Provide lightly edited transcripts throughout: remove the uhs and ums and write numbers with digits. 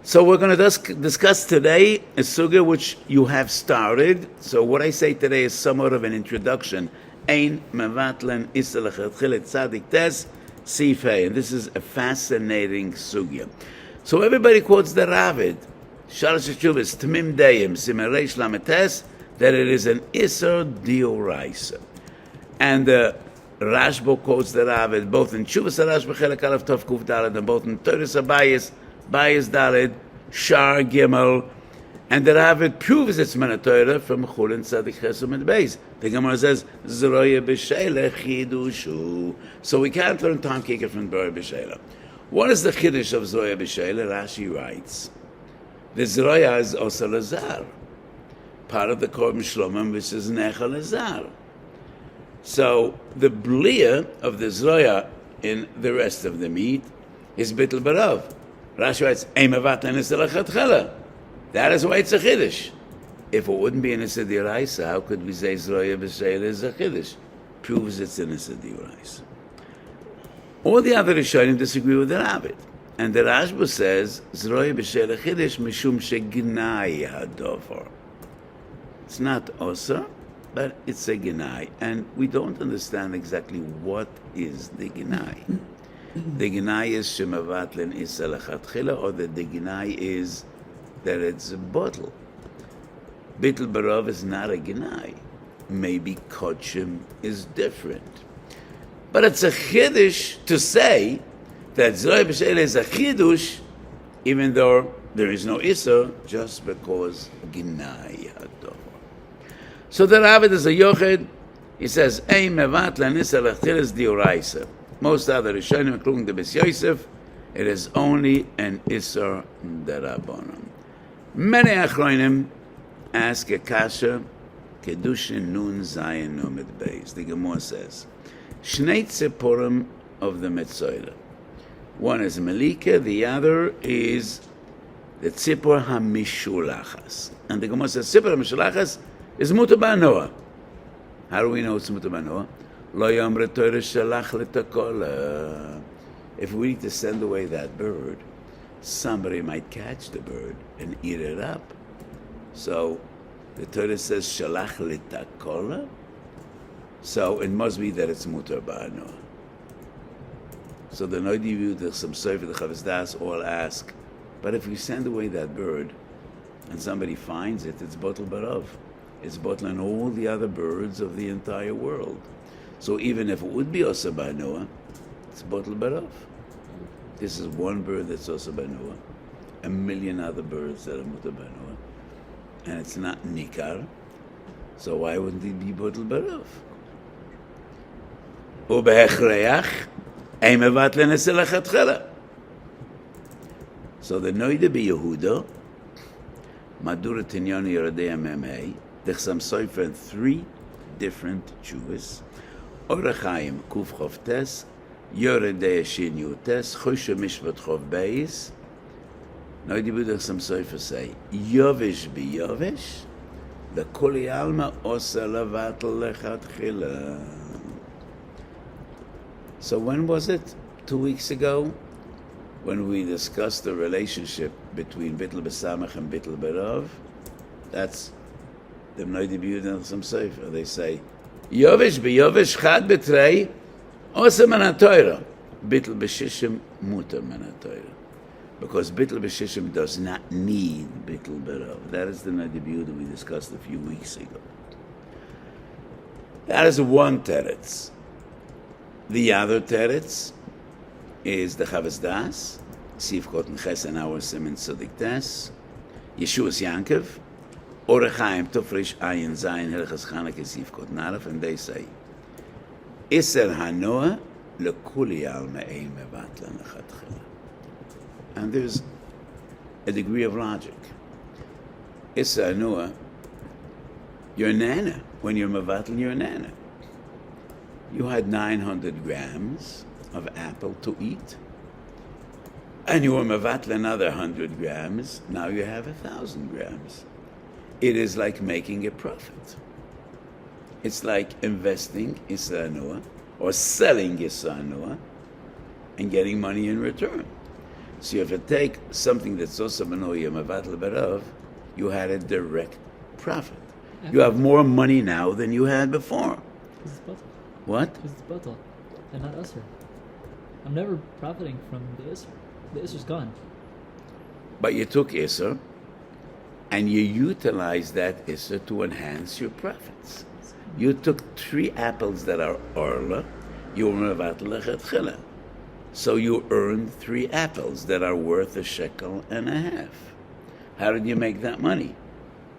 So we're going to discuss today a sugya which you have started. So what I say today is somewhat of an introduction. Ein mevatlen iser lekhatchila tzadik tes sifei. And this is a fascinating sugya. So everybody quotes the Ravid, Shalosh Teshuvos, Tmim Deim, Siman Reish Lamed Tes, that it is an Isur Dioraisa. And the Rashbo quotes the Ravid, both in Teshuvos Rashbo Chelek Aleph Tov Kuf Daled, and both in Toras Abayis, Bayis Daled, Shar Gimel, and the Ravid proves it's Torah from Chulin Tzadik Chesum and Beis. The Gemara says, Zroya B'Sheila Chidushu. So we can't learn Tom Kika from Zroya B'Sheila. What is the Chiddush of Zroya B'Sheila? Rashi writes, the Zroya is also Lazar, part of the Korban Shlomim, which is Nechal Lazar. So the Blia of the Zroya in the rest of the meat is Bittul Barav. Rashi writes, Ein mevatlen iser lekhatchila. That is why it's a Chiddush. If it wouldn't be an Isur D'Oraisa, how could we say Zroya B'Sheila is a Chiddush? Proves it's an Isur D'Oraisa. All the other Rishonim disagree with the Ravid. And the Rashba says, Zroya B'Sheila Chiddush mishum shegnai hadovar. It's not Osir, but it's a Gnai. And we don't understand exactly what is the Gnai. The Gnai is Shemavatlen Iser Lechatchila, or that the Gnai is that it's a bottle. Bittul Barav is not a Gnai. Maybe Kodshim is different. But it's a Chiddush to say that Zroya B'Sheila is a Chiddush, even though there is no Isur, just because Gnai Hadovar. So the Ravid is a Yochid. He says, Ein mevatlen iser lekhatchila D'Oraisa. Most other Rishonim, including the Beis Yosef, it is only an Isur D'Rabbanan. Many Achronim ask a kasha, Kedushin Nun Zayin Nomid Beis. The Gemara says, Shnei Tziporim of the Metzora. One is Melika, the other is the Tzipor HaMishulachas. And the Gemara says, Tzipor HaMishulachas is Mutar Ba'Noah. How do we know it's Mutar Ba'Noah? Lo Yomre Torah Shalach L'Takola. If we need to send away that bird, somebody might catch the bird and eat it up. So the Torah says Shalach L'Takola. So it must be that it's Mutar Ba'Noah. So the Noidi the some Sefer, the Chavos Das all ask, but if we send away that bird and somebody finds it, it's Botel Barav. It's Botel and all the other birds of the entire world. So even if it would be Osir Ba'Noah, it's Botel Barav. This is one bird that's Osir Ba'Noah, a million other birds that are Mutar Ba'Noah, and it's not Nikar. So why wouldn't it be Botel Barav? Ubehechreach, Ein mevatlen iser lekhatchila. So the Noida B'Yehuda, Madura Tinyani Yerodei MMA, Dechsam Sofer in 3 different Jews, Orachaim Kuf Chov Tes, Yerodei Shin Yutes, Choshe Mishpat Chov Beis. Noida B'Yehuda Dechsam Sofer say, Yovish B'Yovish, L'Kuli Alma Osa Levatel Lechatchila. So when was it? 2 weeks ago? When we discussed the relationship between Bittul B'Samach and Bittul B'Rav? That's the Noidi B'Yehuda some Sefer. They say, Yovish B'Yovish Chad B'Trei Osa Man HaTorah. Bittul B'Shishim Mutar Man HaTorah. Because Bittul B'Shishim does not need Bittul B'Rav. That is the Noidi B'Yehuda we discussed a few weeks ago. That is one teretz. The other teretz is the Chavos Das, Sif Koten Ches and our Simen Tzadik Tes, Yeshuas Yankov, Orechaim Tofresh Ayin Zayin Hilchos Chanukah Sif Koten Aleph, and they say, Iser Hanoah L'Kuli Alma Ein Mevatlen Lechatchila. And there's a degree of logic. Iser Hanoah, you're a nana. When you're Mevatlen, you're a nana. You had 900 grams of apple to eat, and you were mevatl another 100 grams, now you have 1,000 grams. It is like making a profit. It's like investing Isser Noah or selling Isser Noah and getting money in return. So if you take something that's also manoia mevatel berav, you had a direct profit. You have more money now than you had before. Because it's batal. What? Because it's batal, and not Isur. I'm never profiting from the Isur. The Isur's gone. But you took Isser, and you utilized that Isser to enhance your profits. You took 3 apples that are orla, you were mevatel leketchila. So you earned 3 apples that are worth a shekel and a half. How did you make that money?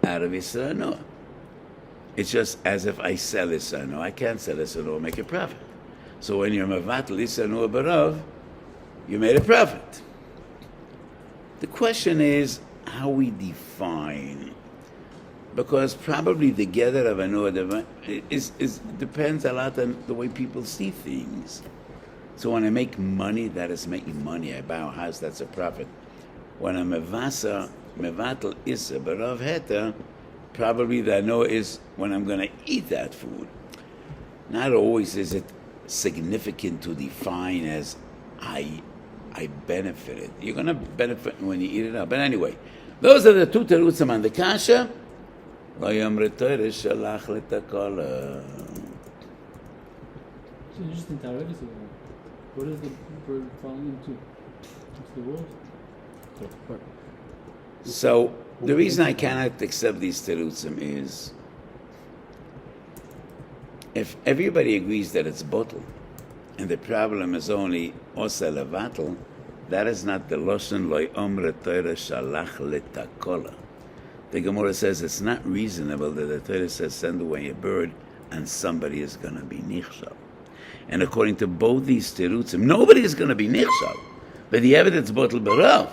Out of Isser no. It's just as if I sell Isser no. I can't sell Isser no and make a profit. So when you're mevatel Isser no berav, you made a profit. The question is how we define, because probably the gather of another is depends a lot on the way people see things. So when I make money, that is making money. I buy a house, that's a profit. When I'm mevatel Isser berav heter, probably the no is when I'm going to eat that food. Not always is it significant to define as I benefited. You're going to benefit when you eat it up. But anyway, those are the 2 terutzim on the kasha. Lo yomre Torah shalach letakala. It's interesting Ta'aruvos. What is the bird falling into? It's the world. So the reason I cannot accept these terutzim is if everybody agrees that it's bottle, and the problem is only osa levatel, that is not the loshen loy omre Torah shalach letakola. The Gemara says it's not reasonable that the Torah says send away a bird and somebody is going to be nichshal. And according to both these terutzim, nobody is going to be nichshal. But the evidence bottle berav.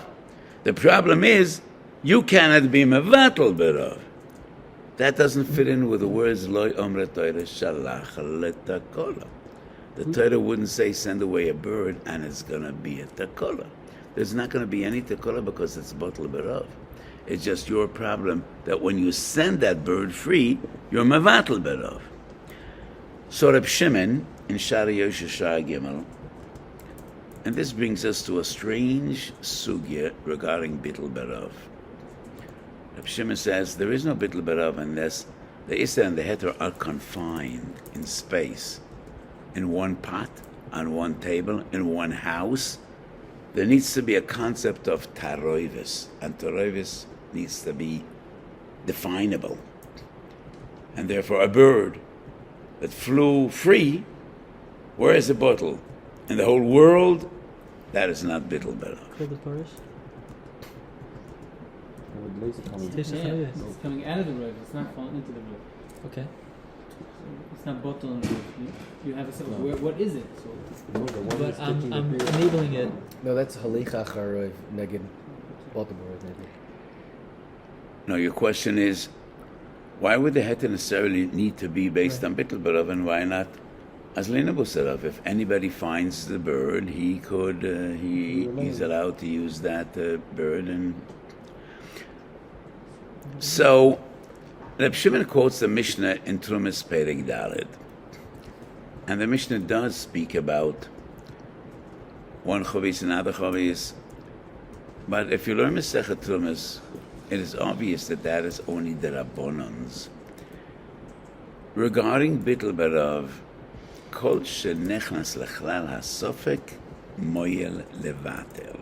The problem is you cannot be mevatel berav. That doesn't fit in with the words loy omre Torah shalach letakola. The Torah wouldn't say send away a bird and it's going to be a takola. There's not going to be any takola because it's batal berav. It's just your problem that when you send that bird free, you're mevatel berav. So Reb Shimon in Shara Yosha Shara Gimel, and this brings us to a strange sugya regarding bittul berav. Reb Shimon says there is no bittul berav unless the Isser and the Heter are confined in space. In one pot, on one table, in one house, there needs to be a concept of ta'aruvos, and ta'aruvos needs to be definable. And therefore, a bird that flew free, where is the bottle? In the whole world, that is not bittul berav. Killed the Parish? It's coming out of the river. It's not falling into the river. Okay. It's not bottle on the roof. You have a sense of what is it? So But I'm enabling it. No, that's halicha charoiv neged Baltimore. No, your question is, why would the heter necessarily need to be based on bittul berav, and why not azlina busarav? If anybody finds the bird, he could, he's allowed to use that bird. And so Reb Shimon quotes the Mishnah in Trumas Perek Daled, and the Mishnah does speak about one chavis and other chavis. But if you learn Masechet Trumas, it is obvious that that is only the Rabbonans. Regarding bittul berav, kol shenechnas lechlal hasofek moyel levatel.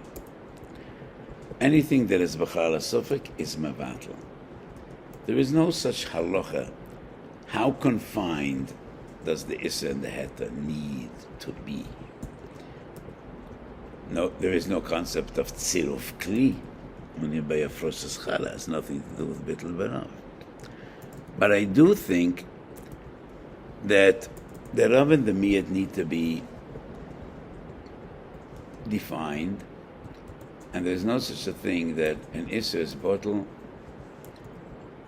Anything that is b'chal hasofek is mevatel. There is no such halacha. How confined does the Isser and the Heter need to be? No, there is no concept of tziruf kli. When you buy a froshes challah, has nothing to do with bittul berav. But I do think that the Rav and the Miyat need to be defined, and there's no such a thing that an Isser is bottle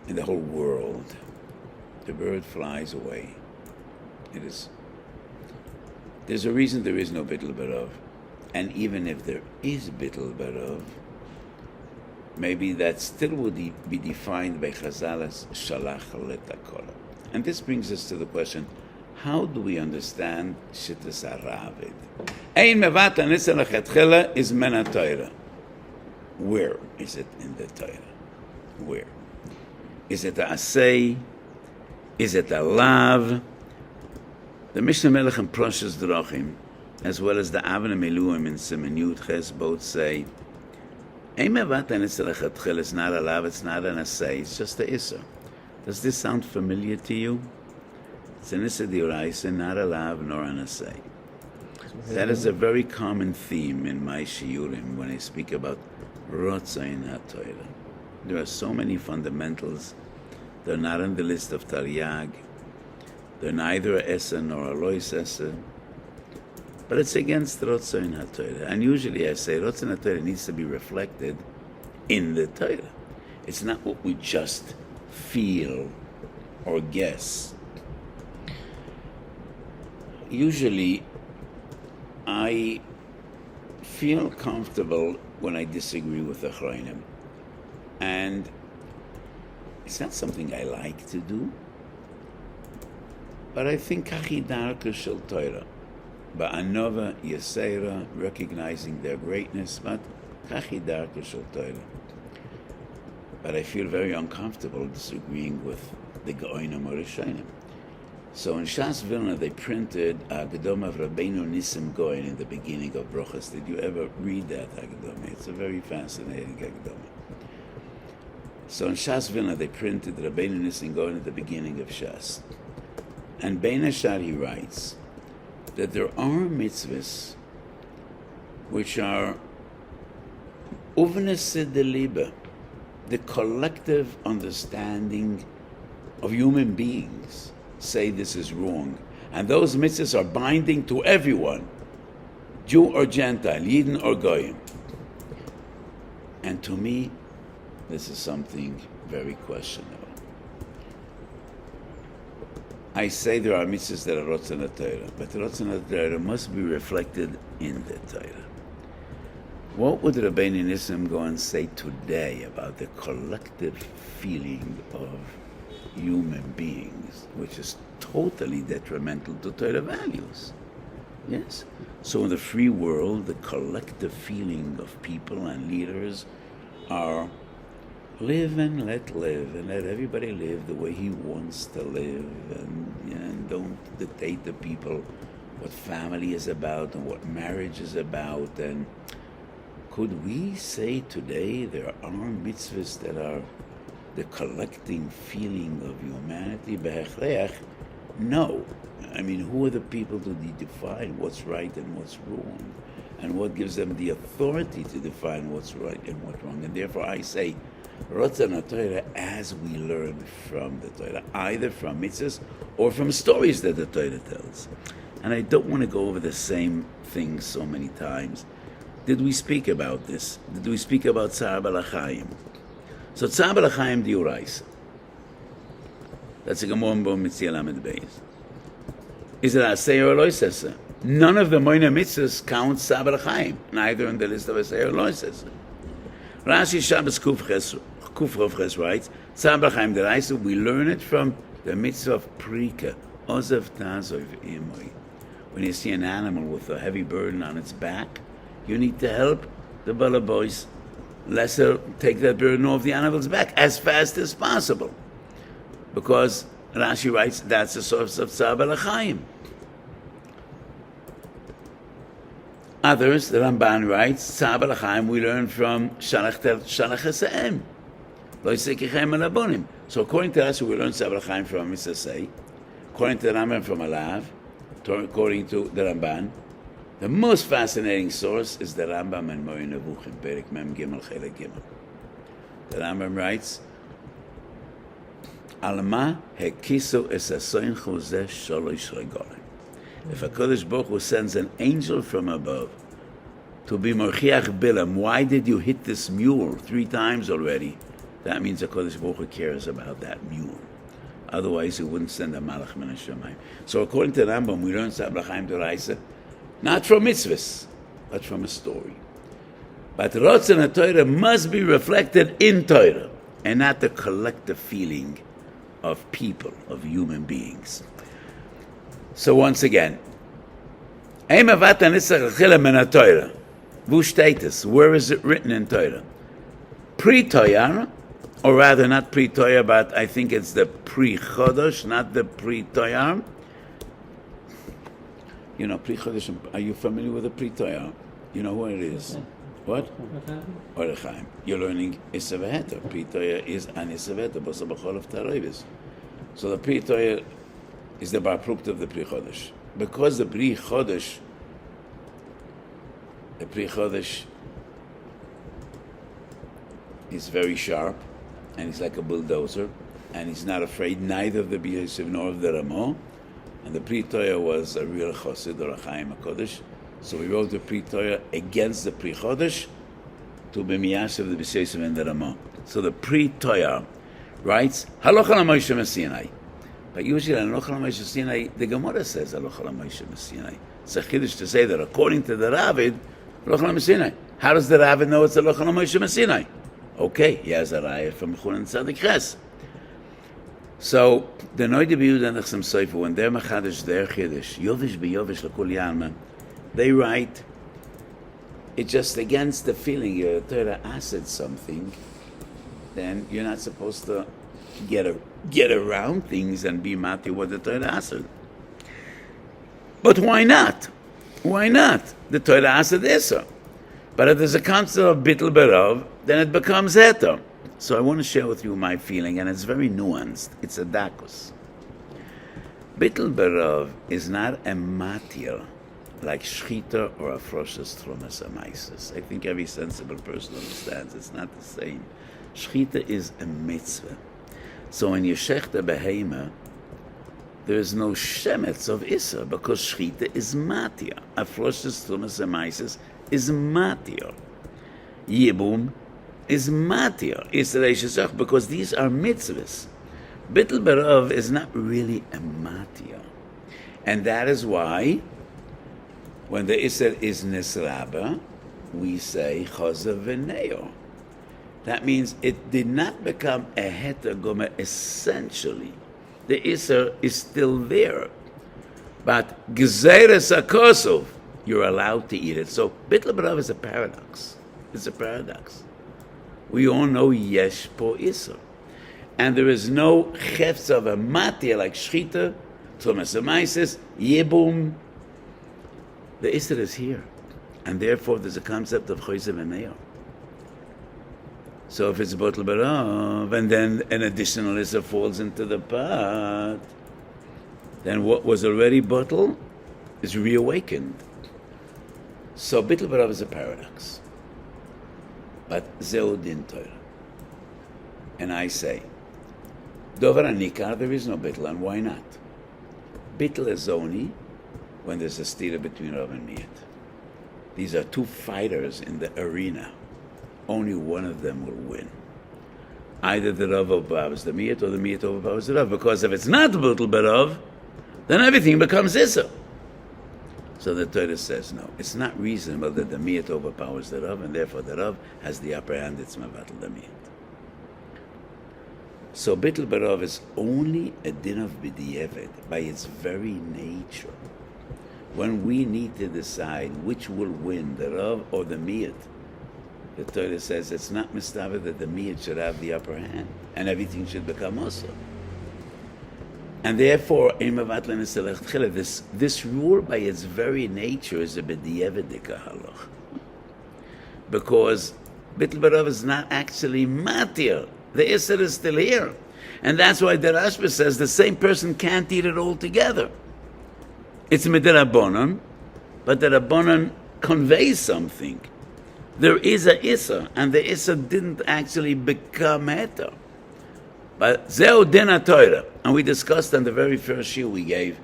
in the whole world. The bird flies away. It is. There's a reason there is no bittul berav, and even if there is bittul berav, maybe that still would be defined by Chazal as shalach letakola. And this brings us to the question: how do we understand shittas haravid? Ein mevatel Isser leketchilah is mena Torah. Where is it in the Torah? Where? Is it a asay? Is it a lav? The Mishnah Melech and Proshas Drachim, as well as the Avnei Miluim in Siman Yud Ches, both say, Ein mevatlen isur lechatchila, it's not a lav, it's not an asay, it's just a isur. Does this sound familiar to you? It's an isur d'oraisa, not a lav nor an asay. That is a very common theme in my shiurim when I speak about Rotzain HaTorah. There are so many fundamentals. They're not on the list of Taryag. They're neither a Esa nor a Lois Esa. But it's against Rotzain HaTorah. And usually I say Rotzain HaTorah needs to be reflected in the Torah. It's not what we just feel or guess. Usually I feel comfortable when I disagree with the Chroinim. And it's not something I like to do, but I think kachi darka shel Torah, ba'anova yesera, recognizing their greatness, but kachi darka shel Torah. But I feel very uncomfortable disagreeing with the Gaonim or Rishonim. So in Shas Vilna they printed a Gedom of Rabbeinu Nissim Goyen in the beginning of Brochas. Did you ever read that Haggadah? It's a very fascinating Haggadah. So in Shas Vilna they printed Rabbeinu Nissim Goyen at the beginning of Shas. And Bein Hashar he writes that there are mitzvahs which are uvnese de libe, the collective understanding of human beings say this is wrong. And those mitzvahs are binding to everyone, Jew or Gentile, Yidden or Goyim. And to me, this is something very questionable. I say there are mitzvahs that are Rotzon HaTorah, but Rotzon HaTorah must be reflected in the Torah. What would Rabbeinu Nissim go and say today about the collective feeling of human beings, which is totally detrimental to Torah values? Yes? So in the free world, the collective feeling of people and leaders are live and let live, and let everybody live the way he wants to live, and don't dictate to people what family is about and what marriage is about. And could we say today there are mitzvahs that are the collecting feeling of humanity? Be'echrech, no. I mean, who are the people to define what's right and what's wrong? And what gives them the authority to define what's right and what's wrong? And therefore I say, Rotzon HaTorah as we learn from the Torah, either from mitzvahs or from stories that the Torah tells. And I don't want to go over the same thing so many times. Did we speak about this? Did we speak about Tzar Balachayim? So Tzar Balachayim Diuraisa. That's a Gemara in Mitzvah Lamed Beis. Is it Asay or Loisesa? None of the Moina Mitzvahs count Tzar Balachayim, neither on the list of Asay or Loisesa. Rashi Shabbos Kuf Ches writes, Tzar Balachayim Diuraisa, we learn it from the mitzvah of Prika, Ozav Tazov Imoy. When you see an animal with a heavy burden on its back, you need to help the balabois lesser take that burden off the animal's back as fast as possible. Because Rashi writes, that's the source of Tzar Balachayim. Others, the Ramban writes, Tzar Balachayim we learn from Shalach Esa'em. Lo Yisekichem Alabonim. So according to us, we learn Tzar Balachayim from Misasei. According to the Rambam, from Alav. According to the Ramban, the most fascinating source is the Rambam and Moreh Nevuchim, Perek Mem Gimel Chelek Gimel. The Rambam writes, Alma hekiso es asoin chozeh sholosh regolim. If HaKadosh Baruch Hu sends an angel from above to be Morchiach Bilam, why did you hit this mule 3 times already? That means HaKadosh Baruch Hu cares about that mule. Otherwise, he wouldn't send a Malach min Hashemayim. So according to Rambam, we learn Tzar Balachayim D'oraisa, not from mitzvahs, but from a story. But Rotzon HaTorah must be reflected in Torah, and not the collective feeling of people, of human beings. So once again, where is it written in Torah? pre-toyar, or rather not pre-toyar, but I think it's the pre-chodosh, not the pre-toyar. You know, pre-chodosh, are you familiar with the pre-toyar? You know what it is? Yeah. What? What happened? Orechaim. You're learning Isser v'heter. Pre-toyar is an Isser v'heter, b'sa b'chol Ta'aruvos. So the pre-toyar is the bar prukt of the pre-chodosh. Because the pre-chodosh is very sharp, and he's like a bulldozer, and he's not afraid neither of the B'yosef nor of the Ramah. And the pre-toyar was a real chassid or a Chaim HaKodesh. So we wrote the pre-toyar against the pre-chodesh to be miyashav the B'yosef and the Ramah. So the pre-toyar writes, Halocha l'Moshe Messinai. But usually, Halocha l'Moshe Messinai, the Gemara says Halocha l'Moshe Messinai. It's a chiddush to say that according to the Ravid, Halocha l'Messinai. How does the Ravid know it's Halocha l'Moshe Messinai? Okay, he has a raya from Chulin Tzadik Ches. So the Noida B'Yud and the Chasam Sofer, when they're machadish their chiddush, Yovish b'Yovish l'Kol Yalma, they write, it's just against the feeling you're Torah acid something, then you're not supposed to get around things and be mati what the Torah acid. But why not? Why not? The Torah acid is so. But if there's a concept of bittul berav, then it becomes heter. So I want to share with you my feeling, and it's very nuanced. It's a dakus. Bittul berav is not a matir like shchita or a froshes trumas amaisis. I think every sensible person understands it's not the same. Shchita is a mitzvah. So when you shech the behema, there is no shemetz of Isser because shchita is matir. A froshes trumas amaisis is matir. Yibum is matir. Isser because these are mitzvahs. Bittul berav is not really a matir. And that is why when the Isser is nisraba, we say chazav v'neo. That means it did not become a heter gomer essentially. The Isser is still there. But gezeres akosov, you're allowed to eat it. So bittul berav is a paradox. It's a paradox. We all know yesh po Isser. And there is no chefz of a matir like shchita, tumas amaisis, yibum. The Isser is here. And therefore there's a concept of choisev v'neo. So if it's bittul berav, and then an additional Isser falls into the pot, then what was already bittul is reawakened. So bittul berav is a paradox. But zeu din Torah. And I say, dover anikar, there is no bittul, and why not? Bittul is only when there's a stira between Rav and Miyat. These are two fighters in the arena. Only one of them will win. Either the Rav overpowers the Miyat or the Miyat overpowers the Rav. Because if it's not bittul berav, then everything becomes Isser. So the Torah says no. It's not reasonable that the Miyat overpowers the Rav, and therefore the Rav has the upper hand. It's mevatel the Miyat. So bittul berav is only a din of b'diavad by its very nature. When we need to decide which will win, the Rav or the Miyat, the Torah says it's not mistaber that the Miyat should have the upper hand, and everything should become also. And therefore, in מבטלים איסור לכתחילה, this rule by its very nature is a b'diavad halach. Because bittul berav is not actually matir. The Isser is still here. And that's why the Rashba says the same person can't eat it all together. It's midirabonon, but the Rabbonon conveys something. There is a Isser, and the Isser didn't actually become heter. But zeu din Torah, and we discussed on the very first shiur we gave,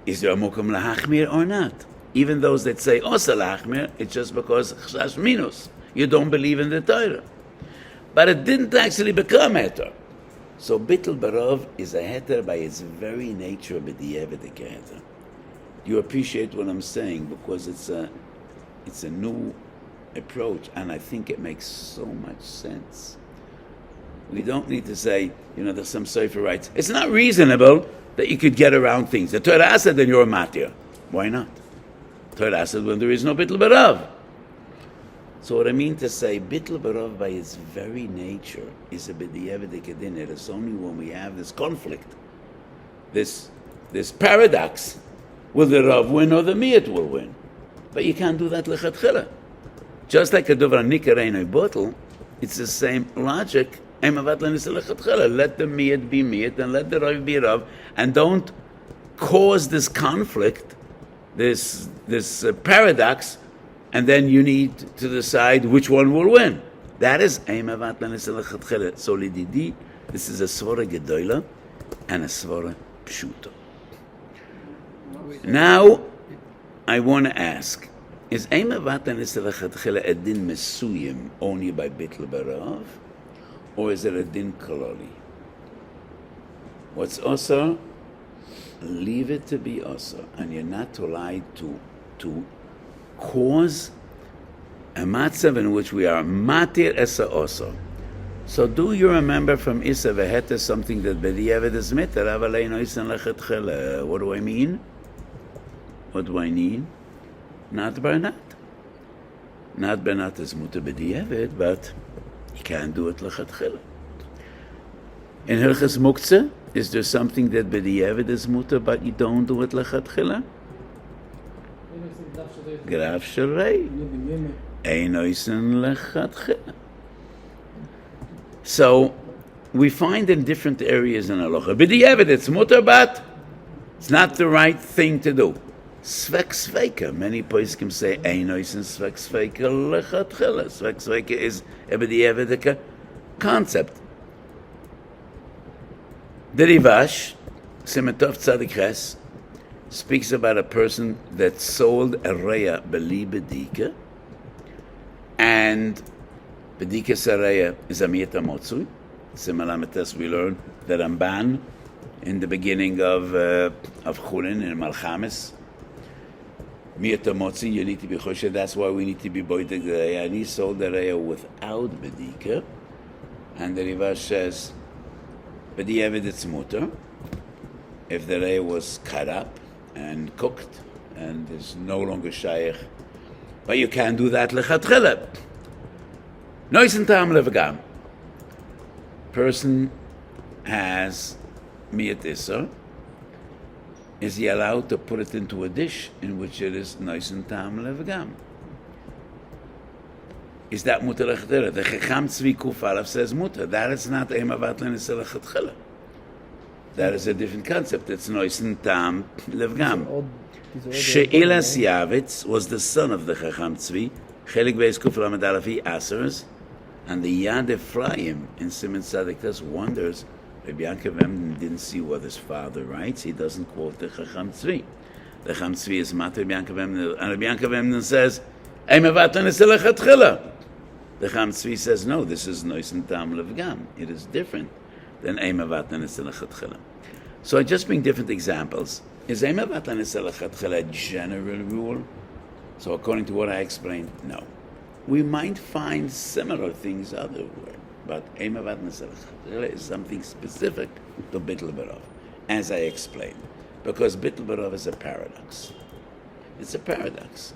is there a mukum lahachmir or not? Even those that say osa lahachmir, it's just because chashash minus. You don't believe in the Torah. But it didn't actually become heter. So bittul berav is a heter by its very nature, b'diavad heter. You appreciate what I'm saying because it's a new approach, and I think it makes so much sense. We don't need to say, there's some Sofer writes, it's not reasonable that you could get around things. The Torah said then you're a matir. Why not? Torah said when there is no bittul berav. So what I mean to say, bittul barav by its very nature is a b'diavad kedin. It is only when we have this conflict, this paradox, will the rav win or the miyat will win? But you can't do that lechatchila. Just like a dover nikar einoi bottle, it's the same logic. Let the miyat be miyat and let the rav be rav, and don't cause this conflict, this paradox, and then you need to decide which one will win. That is so lididi. This is a svara gedola and a svara pshuto. Now, I want to ask: is eimavatan lechatchila a din mesuyim only by bittul barav, or is it a din kololi? What's also? Leave it to be also, and you're not allowed to cause a matzav in which we are matir esa also. So do you remember from Isa v'heta something that b'diavad is mitter, avalei noisan lechatchila? What do I mean? What do I mean? Not bernat. Not bernat is mutter b'diavad, but you can't do it lechatchila. In Hilchos Muktzah, is there something that b'diavad is mutter, but you don't do it lechatchila? Graf sharei. Einoisen lechatchila. So we find in different areas in halacha, b'diavad it's mutter, but it's not the right thing to do. Svek sveika. Many poskim say einoisen svek sveika lechatchila. Svek sveika is a b'diavad concept. The Rivash, Simetov Tzadik Ches, speaks about a person that sold a reya beli bedika, and bedika sareya is a miyata motzui. Similar to we learn that Ramban in the beginning of Chulin in Malchamis. Miyata motzi, you need to be choshed. That's why we need to be boitek the reya. And he sold the reya without bedika, and the Rivash says, b'diavad it's mutter if the reya was cut up and cooked and is no longer shaykh, but you can't do that lechatchila. Noisen tam levagam. Person has miyat isur. Is he allowed to put it into a dish in which it is noisen tam levagam? Is that mutter lechatchila? The Chacham Tzvi Kuf Aleph says mutter. That is not emavat lenisel lechatchila. That is a different concept. It's noisen tam levgam. She'ilas Yavitz was the son of the Chacham Tzvi. Chelik Beis Kuf Lamed Aleph Asers, and the Yad Ephraim in Siman Tzadik Tes wonders. Rabbi Yaakov Emden didn't see what his father writes. He doesn't quote the Chacham Tzvi. The Chacham Tzvi is Mater Rabbi Yaakov Emden, and Rabbi Yaakov Emden says emavat lenisel lechatchila. The Chacham Tzvi says, no, this is noisen tam levgam. It is different than emavat lenisel lechatchila. So I just bring different examples. Is emavat lenisel lechatchila a general rule? So according to what I explained, no. We might find similar things otherwhere, but emavat lenisel lechatchila is something specific to bittul barav, as I explained, because bittul barav is a paradox. It's a paradox.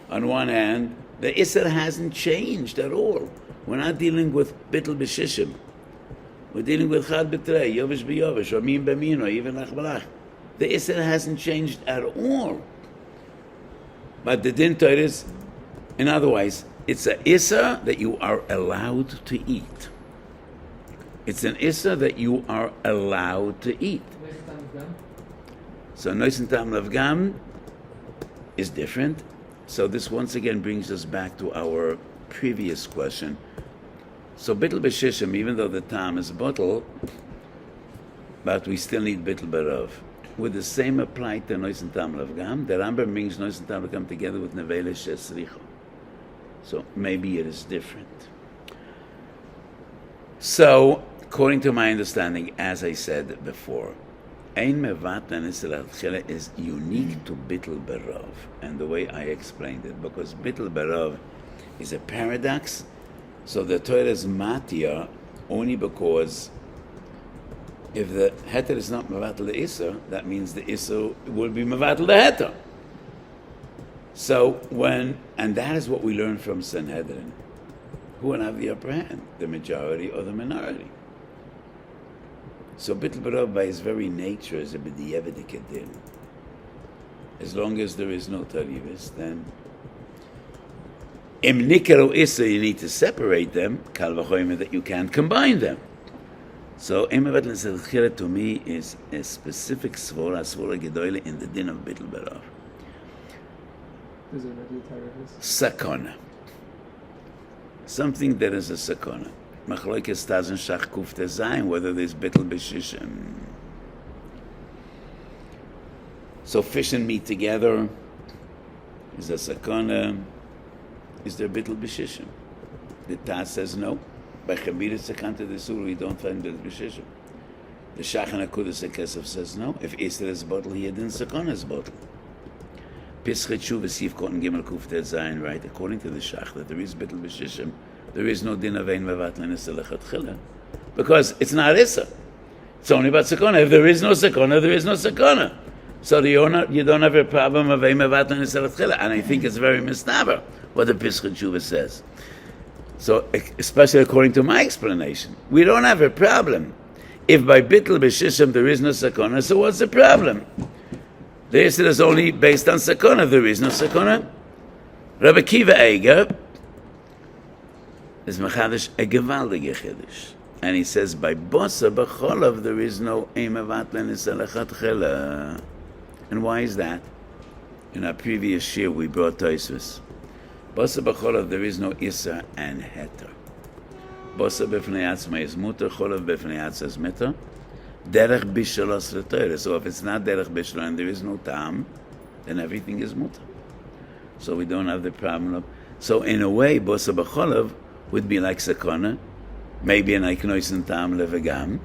On one hand, the Isser hasn't changed at all. We're not dealing with bittul b'shishim. We're dealing with chad b'trei, yovish b'yovish, or min b'min, or even achbalach. The Isser hasn't changed at all. But the din Torah is, in other words, it's an Isser that you are allowed to eat. It's an Isser that you are allowed to eat. So noisen tam levgam is different. So this once again brings us back to our previous question. So bittul b'shishim, even though the tam is bottle, but we still need bittul barav. Would the same apply to noisen tam levgam? The Rambam brings noisen tam levgam together with nevele shesricho. So maybe it is different. So, according to my understanding, as I said before, Ein mevat lenisel lechatchila is unique to bittul barav, and the way I explained it, because bittul barav is a paradox. So the Torah is matia only because if the heter is not mevatel the isur, that means the isur will be mevatel the heter. So and that is what we learn from Sanhedrin. Who will have the upper hand, the majority or the minority? So Bittul B'Rov by its very nature is a b'di'evet din. As long as there is no Ta'aruvos, then Im Niker or Isser, you need to separate them, Kal v'chomer that you can't combine them. So Ein Mevatlen L'Chadchila to me is a specific svora gedoyle in the din of Bittul B'Rov. Is it already Ta'aruvos? Sakona. Something that is a sakona. Machloikes Tazen Shach Kuf Tezayin, whether there's Bittul B'Shishim. So fish and meat together is a sakona. Is there Bittul B'Shishim? The Taz says no. By Chabir Sakanta the Sur, we don't find Bittul B'Shishim. The Shach and Akudas Kesef says no. If Easter is bottle here, then sakona is bottle. Pischet Shuv Sif Koten Gimel Kuf Zayin, right? According to the Shach, that there is Bittul B'Shishim, there is no din of Ein Mevatlen Isser L'Chadchila, because it's not Isser. It's only about Sakona. If there is no Sakona, there is no Sakona. So you don't have a problem of Ein Mevatlen Isser L'Chadchila, and I think it's very misnaber what the Pischet Shuv says. So, especially according to my explanation, we don't have a problem. If by Bittul B'Shishim there is no Sakona, so what's the problem? The Isser is only based on Sakona. There is no Sakona. Rabbi Kiva Eiger is Mechadish a Gevaldige Chiddush. And he says, by Bosa B'Cholav there is no Ein Mevatlen Isser L'Chadchila. And why is that? In our previous year we brought Tosfos. Bosa B'Cholav there is no Isser and Heter. Bosa B'Fnei Atzma is Mutter, Cholav B'Fnei Atzma is Mitter. Derech Bishalos L'Torah. So if it's not Derech Bishal and there is no Tam, then everything is Mutter. So we don't have the problem of... So in a way, Bosa B'Cholav would be like Sakona, maybe an Aiknois and Tam Levegam,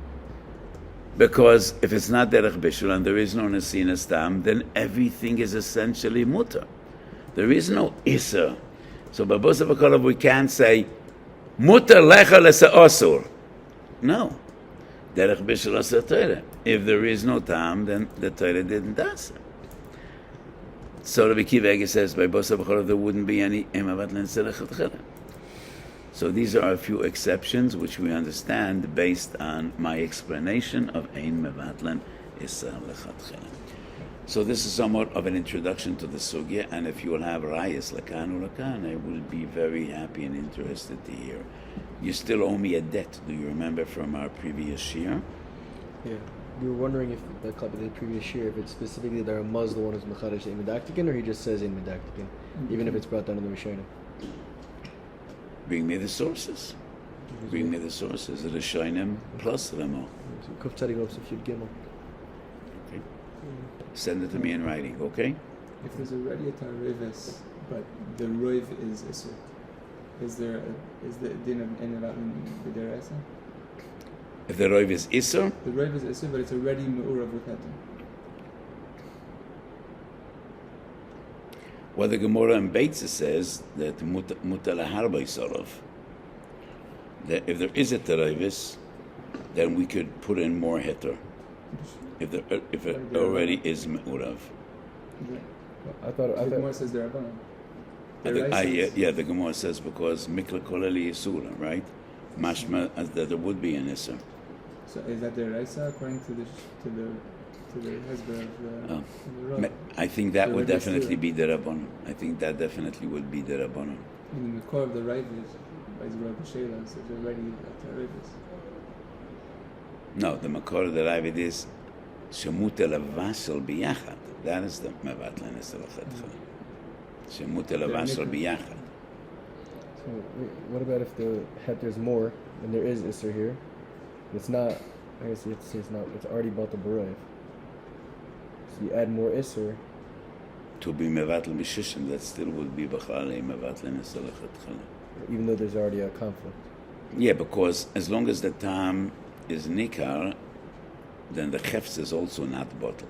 because if it's not Derech Bishul and there is no Nesinas Tam, then everything is essentially Mutter. There is no Isser. So by Bosa B'Cholav we can't say, Mutter Lecha Lesa Osur. No. Derech Bishul Asar Torah. If there is no Tam, then the Torah didn't answer. So Rabbi Kiva Eiger says, by Bosa B'Cholav there wouldn't be any Ein Mevatlen Isser L'Chadchila. So these are a few exceptions which we understand based on my explanation of Ein Mevatlen Isser L'Chadchila. So this is somewhat of an introduction to the sugya, and if you will have rayas lakan or lakan, I will be very happy and interested to hear. You still owe me a debt, do you remember from our previous year? Yeah. We were wondering if the previous year, if it's specifically that Ramaz the one who's Mechadish Ein Medaktikin, or he just says Ein Medaktikin, even if it's brought down in the Rishonim. Bring me the sources. Bring me the sources. The Rishonim plus Ramo. Kuf Tzadik Rov Sif Yud Gimel. Okay. Send it to me in writing, okay? If there's already a Ta'aruvos, but the Roiv is Isur, is the din of Ein Mevatlen B'Deraisa? If the Roiv is Isser, The Roiv is Isur, but it's already Me'urav with Heter. well, the Gemara in Beitza says that Mutar Laharba Isorov. That if there is a Ta'aruvos, then we could put in more heter. If it already is Me'urav. I thought The Gemara says they're Rabbanan. The Gemara says because Mikla Koleli Yisura, right? Mashma that there would be an Isser. So is that the Raisa according to the husband of the I think that So would they're definitely still- be the Rabbanon. I think that definitely would be the Rabbanon. Meaning the core of the right is Rav Shela, so it's already a Ta'aruvos. No, the Makor of the Ravid is Shemut Elavasel Biyachad. That is the Mevatlen Isser L'Chadchila. Shemut Elavasel Biyachad. So what about if the there's more and there is Isser here? It's not. I guess it's not. It's already bought the Baroiv. So you add more Isser. To be Mevatlen B'Shishim, that still would be B'chalei Mevatlen Isser L'Chadchila. Even though there's already a conflict. Yeah, because as long as the Tam is Nikar, then the Chefs is also not bottle.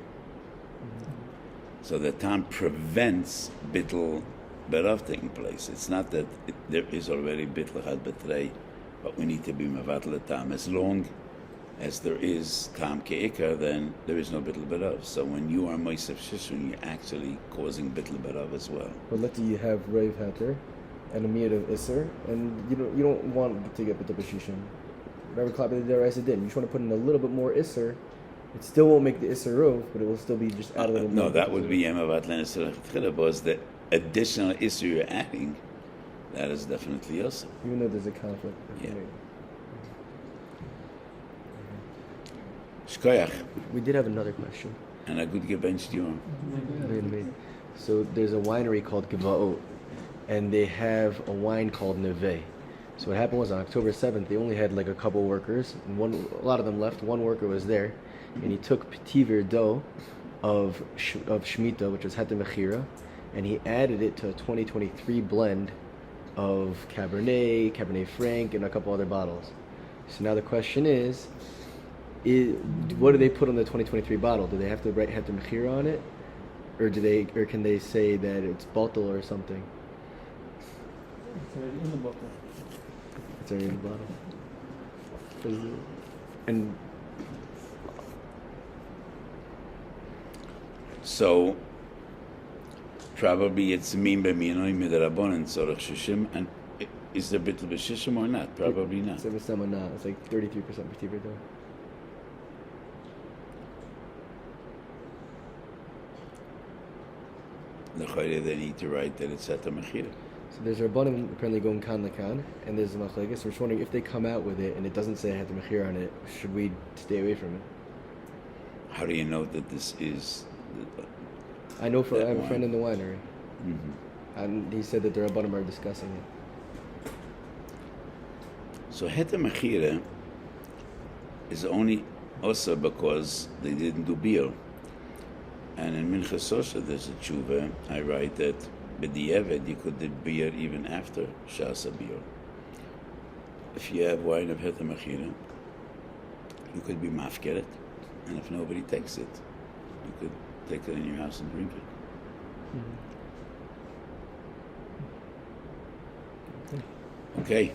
So the Tam prevents Bittul Berav taking place. It's not that there is already Bittul Chad Betrei, but we need to be Mevatl Tam. As long as there is tam ke'ikar, then there is no bittul berav. So when you are moisef shishun, you're actually causing bittul berav as well. But let's say you have Rav Heter and a miyad of Isser, and you don't want to get bittul b'shishim. Whatever klap the deraisa did, you just want to put in a little bit more Isser. It still won't make the Isser rov, but it will still be just add a little more. No, that would be Yemavatlan Isser Lechetchila, because the additional Isser you're adding, that is definitely also. Even though there's a conflict. Yeah. Shkoyach, We did have another question. and a good gebench you. So there's a winery called Givaot, and they have a wine called Neve. So what happened was on October 7th, they only had like a couple workers, and a lot of them left. One worker was there, and he took Petiver dough of Shemitah, which was Heter Mechira, and he added it to a 2023 blend of Cabernet Franc, and a couple other bottles. So now the question is what do they put on the 2023 bottle? Do they have to write Heter Mechira on it, or can they say that it's bottle or something? It's already in the bottle. It's already in the bottle. And So, probably it's min b'minoi midrabanan tzorach shishim, and is there bittul b'shishim or not? Probably not. it's like 33% Petiver dough. L'chayre, they need to write that it's Heter Mechira. So there's a Rabbanim apparently going kan lakan, and there's a machlekes. So we're just wondering if they come out with it and it doesn't say Heter Mechira on it, should we stay away from it? How do you know that this is? I know I have a wine. friend in the winery, Mm-hmm. and he said that the Rabbanim are discussing it. So Heter Mechira is only also because they didn't do beer. And in Minchas Osha there's a tshuva, I write that b'di'evet you could do beer even after Shasa beer. If you have wine of Heter Mechira, you could be mafkeret, and if nobody takes it, you could take it in your house and drink it. Okay.